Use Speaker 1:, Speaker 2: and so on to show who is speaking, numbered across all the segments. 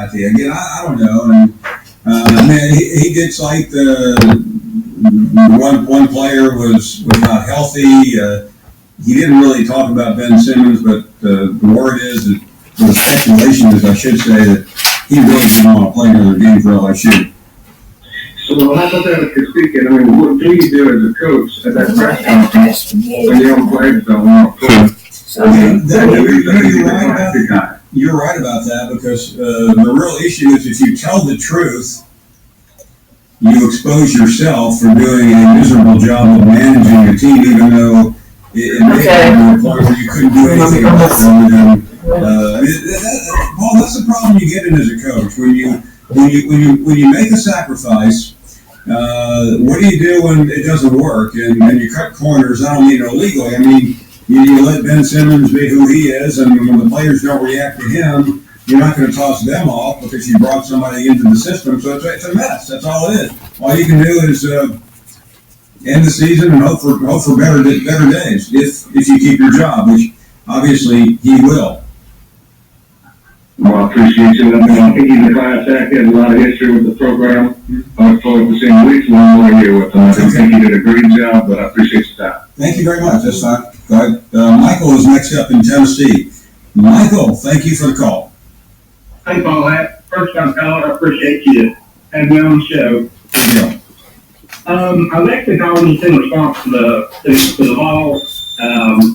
Speaker 1: telepathy. Again, I don't know. And I mean, he did cite one player was not healthy. He didn't really talk about Ben Simmons, but the word is that the speculation is, I should say, that he really didn't want to play another game for LSU.
Speaker 2: So hypothetically speaking, I mean, what do you do as a coach at that press conference when young players don't want to play?
Speaker 1: You're right about that, because the real issue is if you tell the truth, you expose yourself for doing a miserable job of managing a team, even though it may be to a point where you couldn't do anything about it. Paul, that's the problem you get in as a coach. When you make a sacrifice, what do you do when it doesn't work? And you cut corners. I don't mean illegally. I mean, you let Ben Simmons be who he is, and when the players don't react to him, you're not going to toss them off because you brought somebody into the system. So it's a mess. That's all it is. All you can do is end the season and hope for better days if you keep your job, which obviously he will.
Speaker 2: Well, I appreciate you. I think he's a class act. He has a lot of history with the program. I look forward to seeing weeks one more year with him. I think he did a great job, but I appreciate your time.
Speaker 1: Thank you very much. That's fine. Go ahead. Michael is next up in Tennessee. Michael, thank you for the call.
Speaker 3: Hey, Paul. First time caller. I appreciate you having me on the show.
Speaker 1: Yeah.
Speaker 3: I was actually calling you in response to the ball.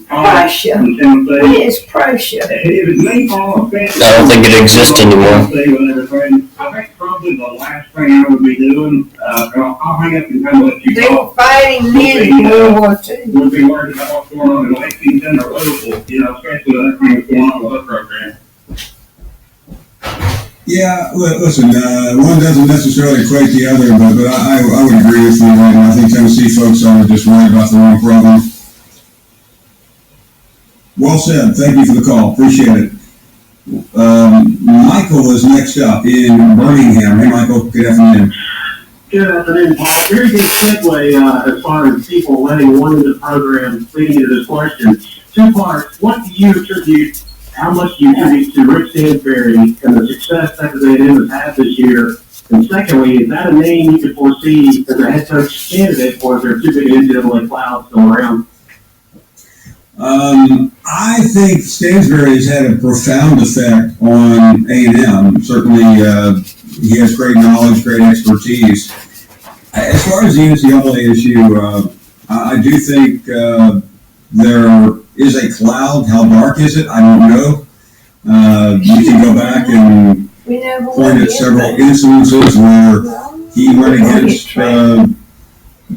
Speaker 4: Prussia.
Speaker 3: In Tennessee.
Speaker 4: It is Prussia.
Speaker 3: It was me, Paul.
Speaker 5: I don't think it exists anymore.
Speaker 3: I think probably the last thing I would be doing, I'll hang up and kind of let you
Speaker 4: They
Speaker 3: talk.
Speaker 4: were fighting men in World War II.
Speaker 3: Would be worried about what's going on in Lexington or Louisville, especially with everything that's going on with our program.
Speaker 1: Yeah, listen, one doesn't necessarily equate the other, but I would agree with you. I think Tennessee folks are just worried about the wrong program. Well said. Thank you for the call. Appreciate it. Michael is next up in Birmingham. Hey, Michael. Good afternoon.
Speaker 6: Good afternoon, Paul. Very good segue as far as people letting one into the program leading to this question. Two parts. What do you attribute, how much do you attribute to Rick Stansberry and the success Texas A&M has had this year? And secondly, is that a name you could foresee as a head coach candidate, or is there too big an NCAA cloud still around?
Speaker 1: I think Stansberry has had a profound effect on A&M. Certainly, he has great knowledge, great expertise. As far as the NCAA issue, I do think there is a cloud. How dark is it? I don't know. You can go back and point at several instances where he went against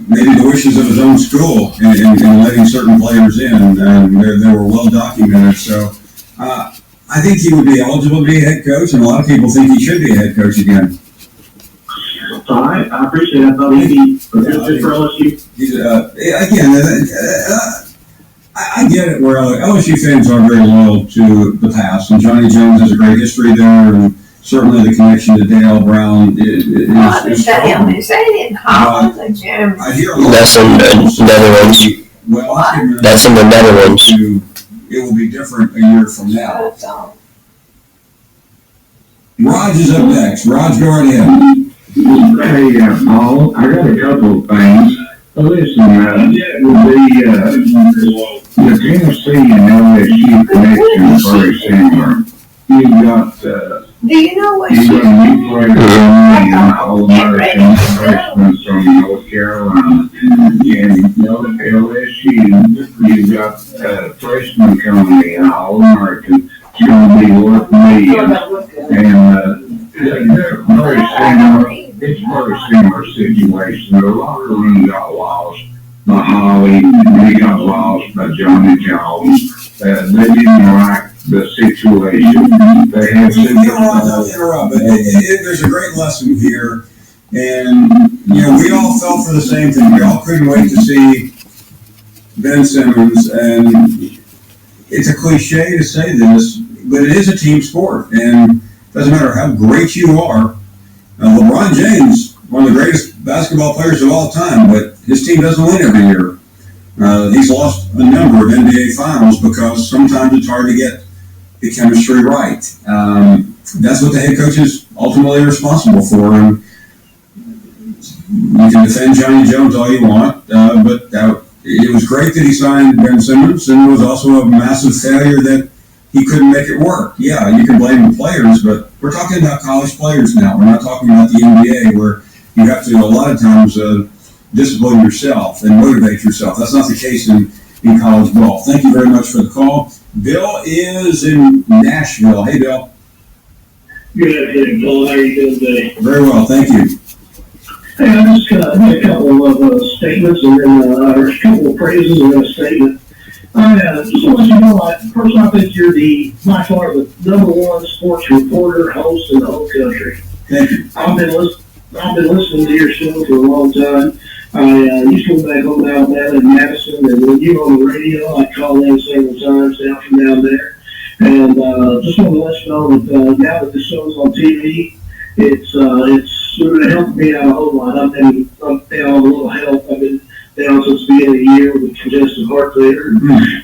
Speaker 1: maybe the wishes of his own school in letting certain players in, and they were well documented. So I think he would be eligible to be a head coach, and a lot of people think he should be a head coach again.
Speaker 6: All right, I appreciate it. I thought he'd be good for LSU.
Speaker 1: I get it where LSU fans are very loyal to the past, and Johnny Jones has a great history there, and certainly the connection to Dale Brown is strong.
Speaker 4: Is that in Holland or Germany?
Speaker 1: I hear a lot
Speaker 5: That's in the Netherlands.
Speaker 1: Well,
Speaker 5: That's in the Netherlands.
Speaker 1: It will be different a year from now. Raj is up next. Raj, go right ahead.
Speaker 2: Hey, Paul, I got a couple of things. Listen, the Tennessee and LSU connection is very similar. You've got,
Speaker 4: Do you know what
Speaker 2: you've
Speaker 4: she
Speaker 2: got a new player, All-American freshman from North Carolina. And LSU, you've got a freshman coming in, All-American. It's going to be worth millions. And they're very similar. It's a very similar situation. The locker room got lost by Holly. He got lost by Johnny Jones. They didn't like the situation. They had
Speaker 1: Don't interrupt, but there's a great lesson here. And, we all felt for the same thing. We all couldn't wait to see Ben Simmons. And it's a cliche to say this, but it is a team sport. And it doesn't matter how great you are. LeBron James, one of the greatest basketball players of all time, but his team doesn't win every year. He's lost a number of NBA finals because sometimes it's hard to get the chemistry right. that's what the head coach is ultimately responsible for. And you can defend Johnny Jones all you want, but it was great that he signed Ben Simmons, and it was also a massive failure that he couldn't make it work. Yeah, you can blame the players, but we're talking about college players now. We're not talking about the NBA, where you have to, a lot of times, discipline yourself and motivate yourself. That's not the case in college ball. Thank you very much for the call. Bill is in Nashville. Hey, Bill.
Speaker 7: Good afternoon, Bill. How are you doing today?
Speaker 1: Very well, thank you.
Speaker 7: Hey, I just had a couple of statements and then or a couple of praises and then a statement. I just want to let you know, personally, I think you're by far the #1 sports reporter, host in the whole country.
Speaker 1: Thank you.
Speaker 7: I've been listening to your show for a long time. I used to live back home in Alabama in Madison, and when you were on the radio, I'd call in several times down there. And just want to let you know that now that the show's on TV, it's sort of helped me out a whole lot. I'm down a little help. I've been down since the beginning of the year with congestive heart failure,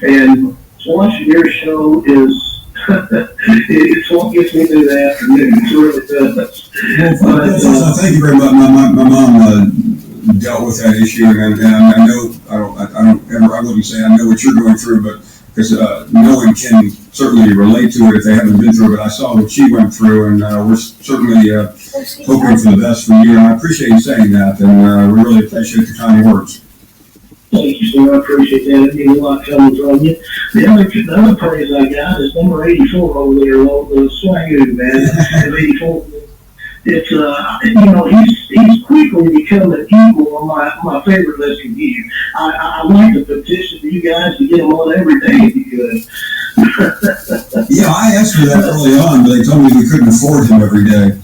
Speaker 7: and watching your show is it's what gets me through the afternoon. It's really does.
Speaker 1: Well, thank you very much. My mom dealt with that issue, and I know I wouldn't say I know what you're going through, but because no one can certainly relate to it if they haven't been through it. But I saw what she went through, and we're certainly hoping for the best for you. And I appreciate you saying that, and we really appreciate the kind words.
Speaker 7: Thank you, sir. I appreciate that. It means a lot coming from you. The other praise I got is number 84 over there, the Swagoo, man. 84. It's he's quickly becoming equal on my favorite list of you. I like to petition you guys to get him on every day if you could.
Speaker 1: Yeah, I asked for that early on, but they told me we couldn't afford him every day.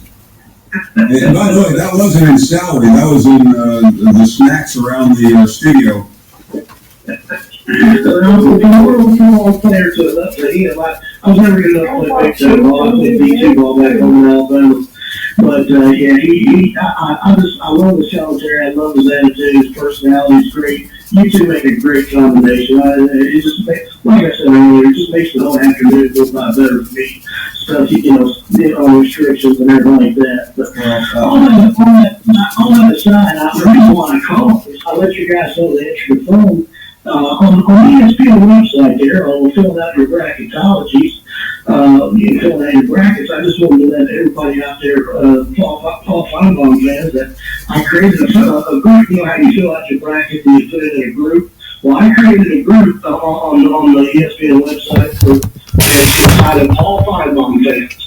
Speaker 1: And by the way, that wasn't in salary. That was in the snacks around the studio.
Speaker 7: Football player to enough for him. I was never good enough to play big ball. I played B2 ball back home in Alabama. But I love the commentary. I love his attitude. His personality is great. You two make a great combination. It just like I said earlier, it just makes the whole afternoon go by better for me. Stuff on restrictions and everything like that. But on that aside, the reason why I called is I let you guys know to answer the phone. On the ESPN website there, on filling out your bracketologies, you filling out your brackets, I just wanted to let everybody out there, Paul Feinbaum fans, that I created a group. You know how you fill out your bracket and you put it in a group? Well, I created a group on the ESPN website entitled Paul Feinbaum fans.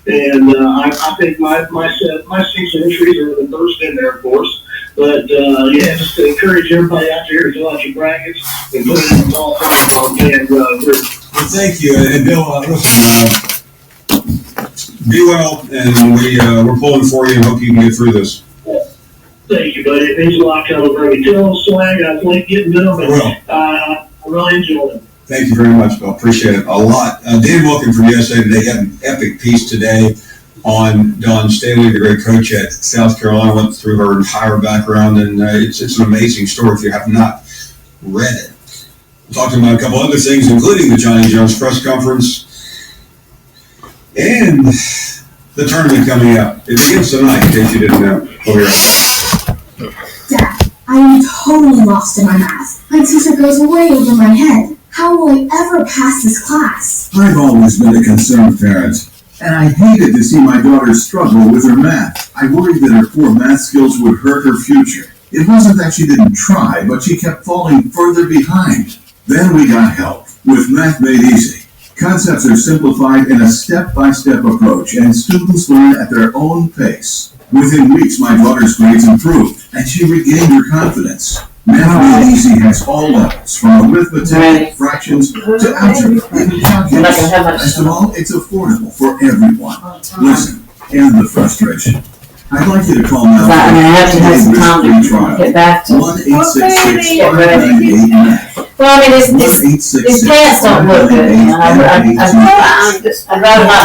Speaker 7: And I think my 6 entries are the first in there, of course. But, just to encourage everybody out there to fill out your brackets and put it in all and
Speaker 1: Well, thank you. And Bill, listen, be well, and we're pulling for you and hope you can get through this.
Speaker 7: Thank you, buddy. It means a lot coming from you. Tell them Swag, I like getting to them, and I really enjoy it.
Speaker 1: Thank you very much, Bill. Appreciate it a lot. Dan Wilkin from USA Today had an epic piece today on Dawn Staley, the great coach at South Carolina. Went through her entire background, and it's an amazing story if you have not read it. We'll talk to him about a couple other things, including the Johnny Jones press conference and the tournament coming up. It begins tonight, in case you didn't know. Over here.
Speaker 8: Dad, I am totally lost in my math. My teacher goes way over my head. How will I ever pass this class?
Speaker 9: I've always been a concerned parent, and I hated to see my daughter struggle with her math. I worried that her poor math skills would hurt her future. It wasn't that she didn't try, but she kept falling further behind. Then we got help with Math Made Easy. Concepts are simplified in a step-by-step approach, and students learn at their own pace. Within weeks, my daughter's grades improved, and she regained her confidence. Math Made Easy has all levels, from arithmetic, fractions, to algebra, and calculus. Best of all, it's affordable for everyone. Listen, end the frustration. I'd like you to call now.
Speaker 10: I have to have some time to get back to
Speaker 9: 1-866-598-MATH.
Speaker 10: Well, I mean, these pants don't look good, man. I'd rather not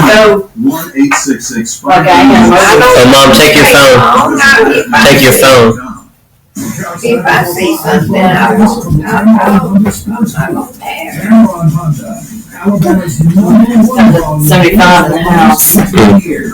Speaker 10: go.
Speaker 9: 1-866-598-MATH.
Speaker 5: Oh, Mom, take your phone. Take your phone.
Speaker 4: If I see something, I'm there.
Speaker 10: 75 in the house.
Speaker 9: For years.